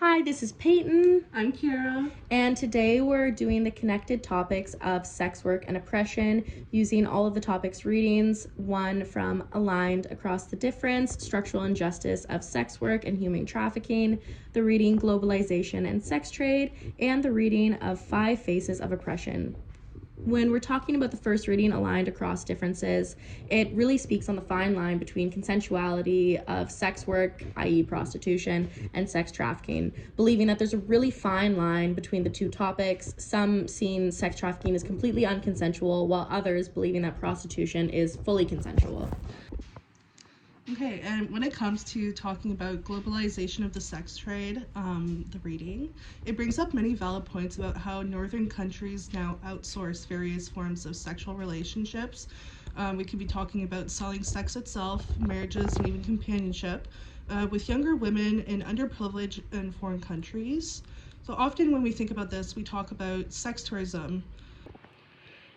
Hi, this is Peyton, I'm Kira. and today we're doing the connected topics of sex work and oppression using all of the topics readings, one from Aligned Across the Difference, Structural Injustice of Sex Work and Human Trafficking, the reading Globalization and Sex Trade, and the reading of Five Faces of Oppression. When we're talking about the first reading, Aligned Across Differences, it really speaks on the fine line between consensuality of sex work, i.e. prostitution, and sex trafficking, believing that there's a really fine line between the two topics, some seeing sex trafficking as completely unconsensual, while others believing that prostitution is fully consensual. Okay, and when it comes to talking about globalization of the sex trade, the reading, it brings up many valid points about how northern countries now outsource various forms of sexual relationships. We could be talking about selling sex itself, marriages, and even companionship with younger women in underprivileged and foreign countries. So often when we think about this, we talk about sex tourism.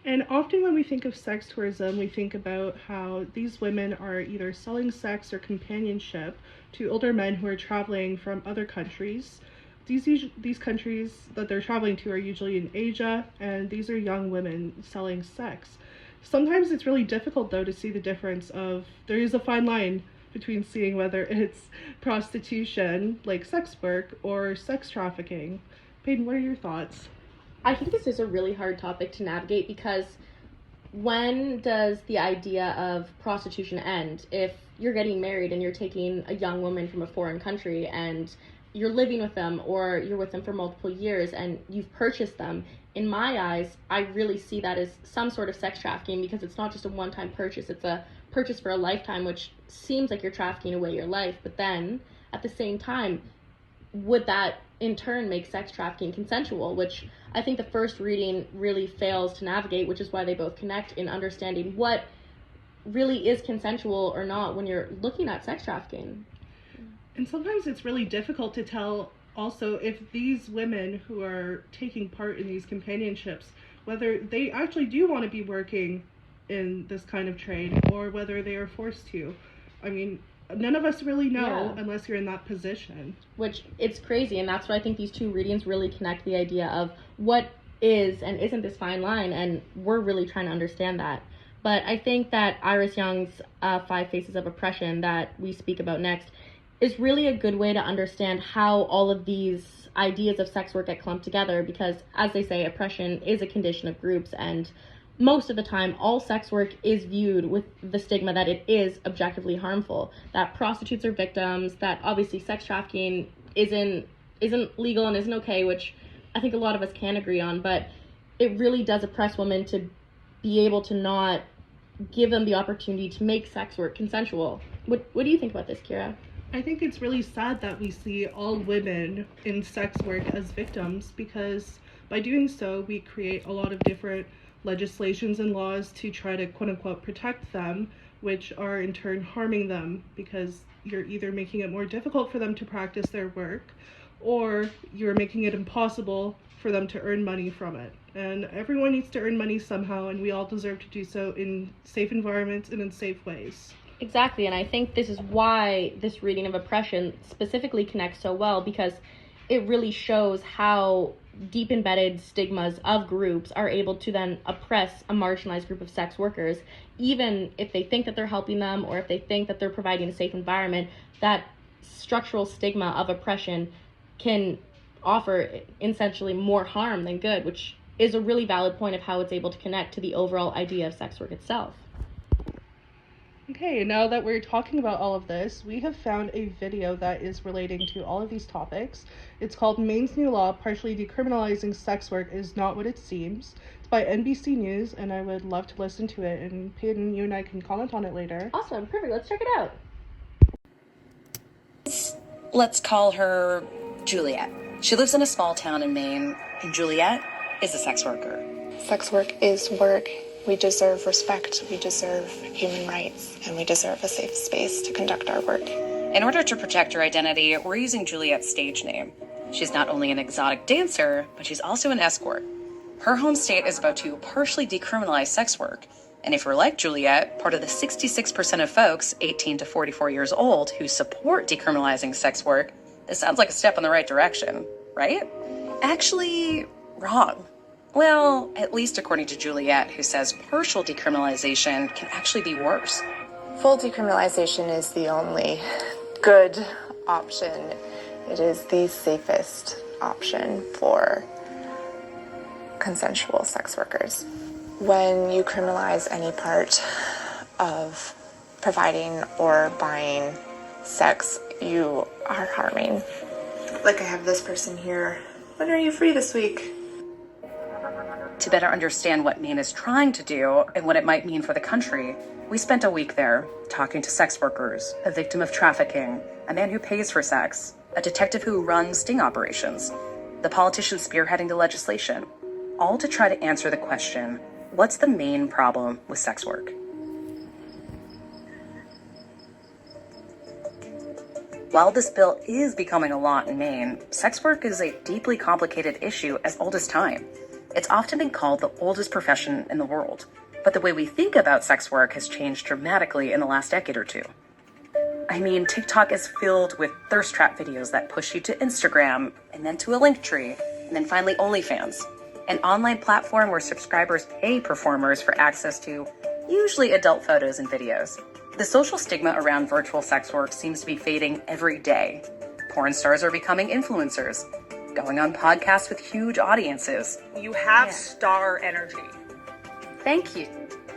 And often when we think of sex tourism, we think about how these women are either selling sex or companionship to older men who are traveling from other countries. These countries that they're traveling to are usually in Asia, and these are young women selling sex. Sometimes it's really difficult, though, to see the difference of, there is a fine line between seeing whether it's prostitution, like sex work, or sex trafficking. Peyton, what are your thoughts? I think this is a really hard topic to navigate because when does the idea of prostitution end? If you're getting married and you're taking a young woman from a foreign country and you're living with them or you're with them for multiple years and you've purchased them, in my eyes, I really see that as some sort of sex trafficking because it's not just a one-time purchase, it's a purchase for a lifetime, which seems like you're trafficking away your life. But then, at the same time, would that in turn make sex trafficking consensual, which I think the first reading really fails to navigate, which is why they both connect in understanding what really is consensual or not when you're looking at sex trafficking. And sometimes it's really difficult to tell also if these women who are taking part in these companionships, whether they actually do want to be working in this kind of trade or whether they are forced to. I mean, none of us really know unless you're in that position. Which it's crazy, and that's why I think these two readings really connect the idea of what is and isn't this fine line, and we're really trying to understand that. But I think that Iris Young's Five Faces of Oppression that we speak about next is really a good way to understand how all of these ideas of sex work get clumped together because, as they say, oppression is a condition of groups, and most of the time, all sex work is viewed with the stigma that it is objectively harmful, that prostitutes are victims, that obviously sex trafficking isn't legal and isn't okay, which I think a lot of us can agree on, but it really does oppress women to be able to not give them the opportunity to make sex work consensual. What do you think about this, Kira? I think it's really sad that we see all women in sex work as victims because by doing so, we create a lot of different legislations and laws to try to quote-unquote protect them, which are in turn harming them because you're either making it more difficult for them to practice their work or you're making it impossible for them to earn money from it. And everyone needs to earn money somehow, and we all deserve to do so in safe environments and in safe ways. Exactly, and I think this is why this reading of oppression specifically connects so well because it really shows how deep embedded stigmas of groups are able to then oppress a marginalized group of sex workers, even if they think that they're helping them or if they think that they're providing a safe environment. That structural stigma of oppression can offer essentially more harm than good, which is a really valid point of how it's able to connect to the overall idea of sex work itself. Okay, now that we're talking about all of this, we have found a video that is relating to all of these topics. It's called Maine's New Law, Partially Decriminalizing Sex Work is Not What It Seems. It's by NBC News, and I would love to listen to it, and Peyton, you and I can comment on it later. Awesome, perfect, let's check it out. Let's call her Juliet. She lives in a small town in Maine, and Juliet is a sex worker. Sex work is work. We deserve respect, we deserve human rights, and we deserve a safe space to conduct our work. In order to protect her identity, we're using Juliet's stage name. She's not only an exotic dancer, but she's also an escort. Her home state is about to partially decriminalize sex work. And if you're like Juliet, part of the 66% of folks 18 to 44 years old who support decriminalizing sex work, It sounds like a step in the right direction, right? Actually, wrong. Well, at least according to Juliet, who says partial decriminalization can actually be worse. Full decriminalization is the only good option. It is the safest option for consensual sex workers. When you criminalize any part of providing or buying sex, you are harming. Like I have this person here. When are you free this week? To better understand what Maine is trying to do and what it might mean for the country, we spent a week there talking to sex workers, a victim of trafficking, a man who pays for sex, a detective who runs sting operations, the politician spearheading the legislation, all to try to answer the question, what's the main problem with sex work? While this bill is becoming a law in Maine, sex work is a deeply complicated issue as old as time. It's often been called the oldest profession in the world, but the way we think about sex work has changed dramatically in the last decade or two. I mean, TikTok is filled with thirst trap videos that push you to Instagram, and then to a Linktree, and then finally OnlyFans, an online platform where subscribers pay performers for access to usually adult photos and videos. The social stigma around virtual sex work seems to be fading every day. Porn stars are becoming influencers, going on podcasts with huge audiences. You have star energy. Thank you.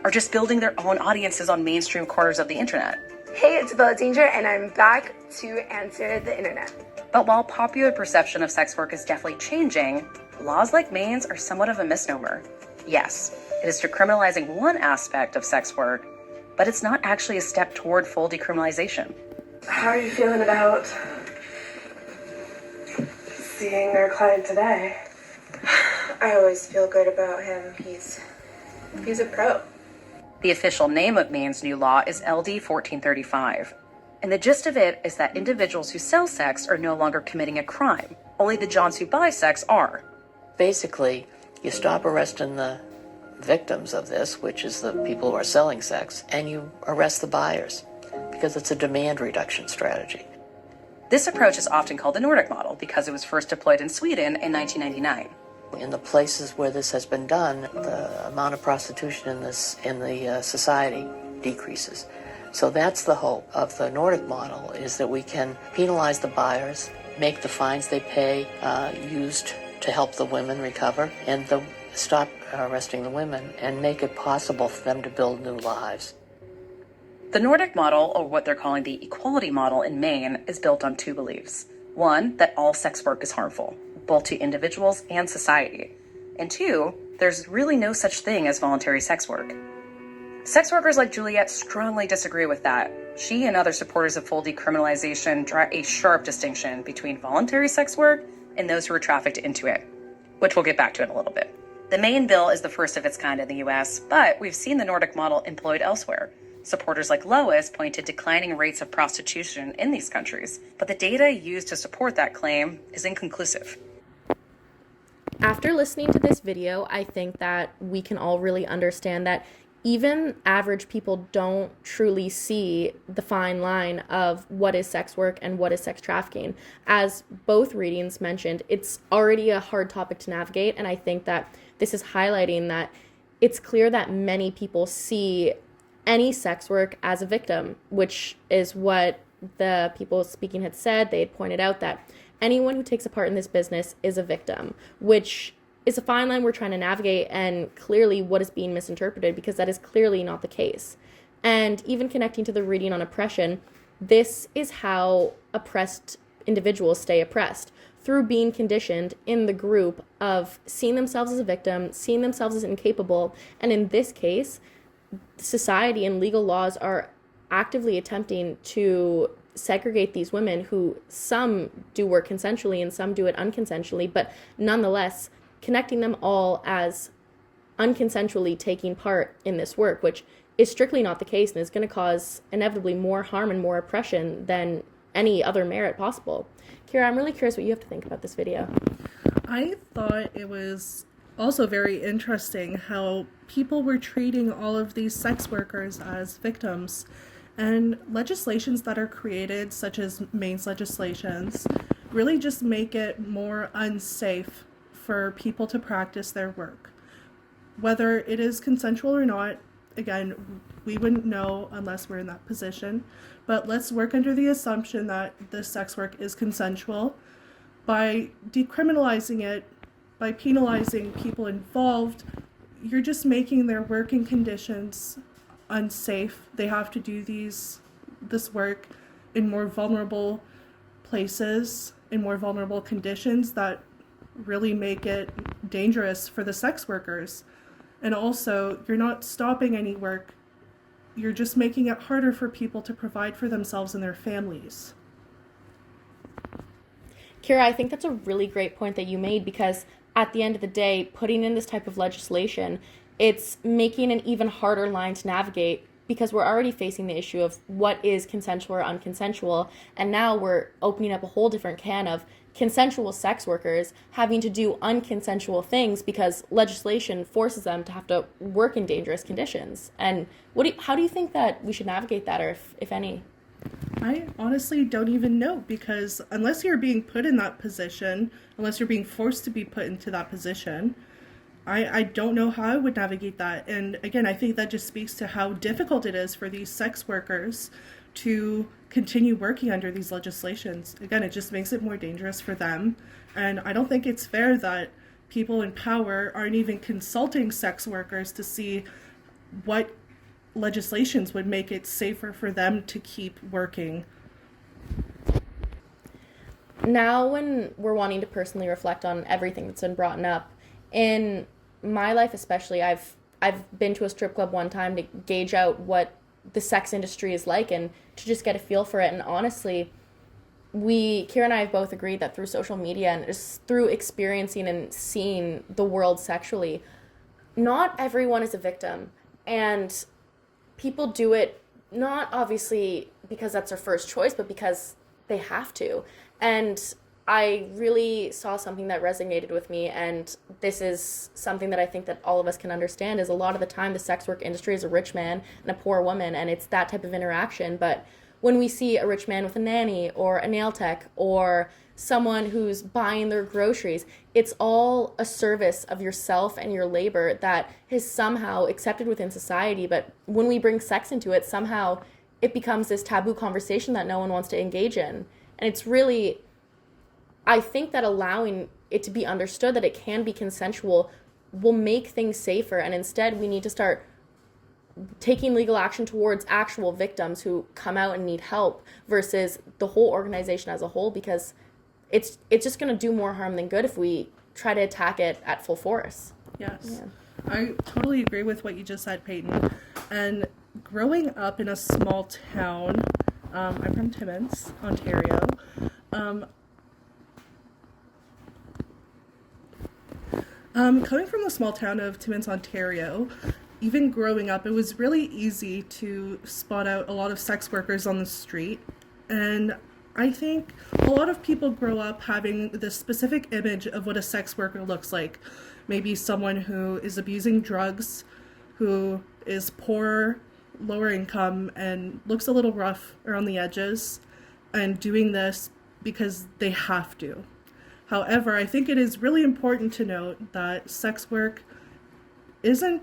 Or just building their own audiences on mainstream corners of the internet. Hey, it's Bella Danger, and I'm back to answer the internet. But while popular perception of sex work is definitely changing, laws like Maine's are somewhat of a misnomer. Yes, it is decriminalizing one aspect of sex work, but it's not actually a step toward full decriminalization. How are you feeling about seeing our client today? I always feel good about him. He's a pro. The official name of Maine's new law is LD 1435. And the gist of it is that individuals who sell sex are no longer committing a crime. Only the Johns who buy sex are. Basically, you stop arresting the victims of this, which is the people who are selling sex, and you arrest the buyers, because it's a demand reduction strategy. This approach is often called the Nordic model because it was first deployed in Sweden in 1999. In the places where this has been done, the amount of prostitution in the society decreases. So that's the hope of the Nordic model, is that we can penalize the buyers, make the fines they pay used to help the women recover, and stop arresting the women, and make it possible for them to build new lives. The Nordic model, or what they're calling the equality model in Maine, is built on two beliefs. One, that all sex work is harmful, both to individuals and society. And two, there's really no such thing as voluntary sex work. Sex workers like Juliet strongly disagree with that. She and other supporters of full decriminalization draw a sharp distinction between voluntary sex work and those who are trafficked into it, which we'll get back to in a little bit. The Maine bill is the first of its kind in the US, but we've seen the Nordic model employed elsewhere. Supporters like Lois point to declining rates of prostitution in these countries, but the data used to support that claim is inconclusive. After listening to this video, I think that we can all really understand that even average people don't truly see the fine line of what is sex work and what is sex trafficking. As both readings mentioned, it's already a hard topic to navigate, and I think that this is highlighting that it's clear that many people see any sex work as a victim, which is what the people speaking had said. They had pointed out that anyone who takes a part in this business is a victim, which is a fine line we're trying to navigate, and clearly what is being misinterpreted, because that is clearly not the case. And even connecting to the reading on oppression, this is how oppressed individuals stay oppressed, through being conditioned in the group of seeing themselves as a victim, seeing themselves as incapable, and in this case, society and legal laws are actively attempting to segregate these women, who some do work consensually and some do it unconsensually, but nonetheless connecting them all as unconsensually taking part in this work, which is strictly not the case and is going to cause inevitably more harm and more oppression than any other merit possible. Kira, I'm really curious what you have to think about this video. I thought it was also very interesting how people were treating all of these sex workers as victims, and legislations that are created, such as Maine's legislations, really just make it more unsafe for people to practice their work. Whether it is consensual or not, again, we wouldn't know unless we're in that position, but let's work under the assumption that this sex work is consensual. By decriminalizing it, by penalizing people involved, you're just making their working conditions unsafe. They have to do this work in more vulnerable places, in more vulnerable conditions that really make it dangerous for the sex workers. And also, you're not stopping any work. You're just making it harder for people to provide for themselves and their families. Kira, I think that's a really great point that you made, because at the end of the day, putting in this type of legislation, it's making an even harder line to navigate, because we're already facing the issue of what is consensual or unconsensual, and now we're opening up a whole different can of consensual sex workers having to do unconsensual things because legislation forces them to have to work in dangerous conditions. And how do you think that we should navigate that, or if any? I honestly don't even know, because unless you're being put in that position, unless you're being forced to be put into that position, I don't know how I would navigate that. And again, I think that just speaks to how difficult it is for these sex workers to continue working under these legislations. Again, it just makes it more dangerous for them. And I don't think it's fair that people in power aren't even consulting sex workers to see what legislations would make it safer for them to keep working. Now, when we're wanting to personally reflect on everything that's been brought up, in my life especially, I've been to a strip club one time to gauge out what the sex industry is like and to just get a feel for it. And honestly, Kira and I have both agreed that through social media and just through experiencing and seeing the world sexually, not everyone is a victim. And people do it not obviously because that's their first choice, but because they have to. And I really saw something that resonated with me, and this is something that I think that all of us can understand, is a lot of the time the sex work industry is a rich man and a poor woman, and it's that type of interaction. But when we see a rich man with a nanny or a nail tech or someone who's buying their groceries, it's all a service of yourself and your labor that is somehow accepted within society. But when we bring sex into it, somehow it becomes this taboo conversation that no one wants to engage in. And it's really, I think that allowing it to be understood that it can be consensual will make things safer. And instead, we need to start taking legal action towards actual victims who come out and need help versus the whole organization as a whole, because it's just going to do more harm than good if we try to attack it at full force. Yes. Yeah. I totally agree with what you just said, Peyton. And growing up in a small town, I'm from Timmins, Ontario. Coming from the small town of Timmins, Ontario, even growing up, it was really easy to spot out a lot of sex workers on the street. And I think a lot of people grow up having this specific image of what a sex worker looks like. Maybe someone who is abusing drugs, who is poor, lower income, and looks a little rough around the edges, and doing this because they have to. However, I think it is really important to note that sex work is a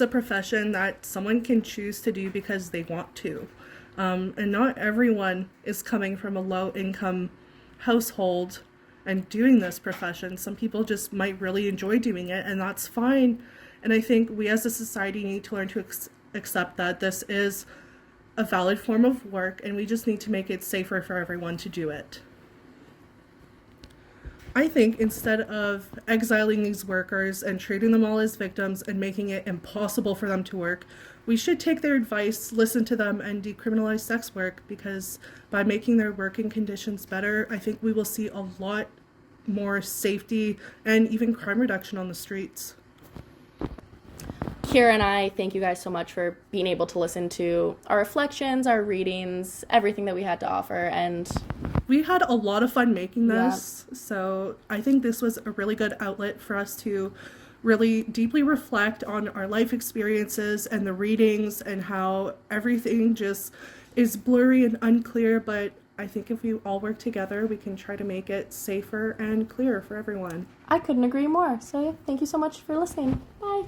profession that someone can choose to do because they want to. And not everyone is coming from a low-income household and doing this profession. Some people just might really enjoy doing it, and that's fine. And I think we as a society need to learn to accept that this is a valid form of work, and we just need to make it safer for everyone to do it. I think instead of exiling these workers and treating them all as victims and making it impossible for them to work, we should take their advice, listen to them, and decriminalize sex work, because by making their working conditions better, I think we will see a lot more safety and even crime reduction on the streets. Kira and I thank you guys so much for being able to listen to our reflections, our readings, everything that we had to offer, and we had a lot of fun making this. Yeah. So I think this was a really good outlet for us to really deeply reflect on our life experiences and the readings and how everything just is blurry and unclear, but I think if we all work together, we can try to make it safer and clearer for everyone. I couldn't agree more. So, yeah, thank you so much for listening. Bye.